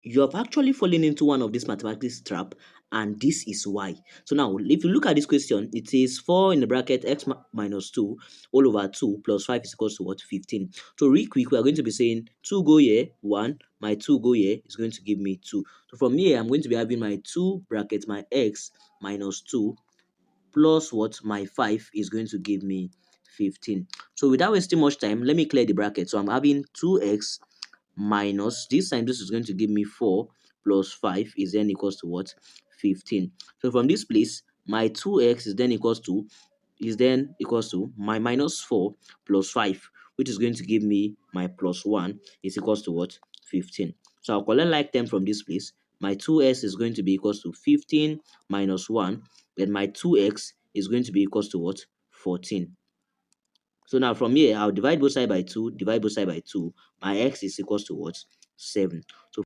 You have actually fallen into one of these mathematical trap, and this is why. So now, if you look at this question, it says 4 in the bracket x minus 2 all over 2 plus 5 is equals to what? 15. So real quick, we are going to be saying 2 go here, 1, my 2 go here is going to give me 2. So from here, I'm going to be having my 2 bracket my x minus 2 plus what? My 5 is going to give me 15. So without wasting much time, let me clear the bracket. So I'm having 2x minus this time, this is going to give me 4 plus 5 is then equals to what? 15. So from this place, my 2x is then equals to my minus 4 plus 5, which is going to give me my plus 1 is equals to what? 15. So I'll collect like term from this place. My 2s is going to be equals to 15 minus 1, then my 2x is going to be equals to what? 14. So now from here, I'll divide both side by 2, divide both side by 2. My x is equals to what? 7. So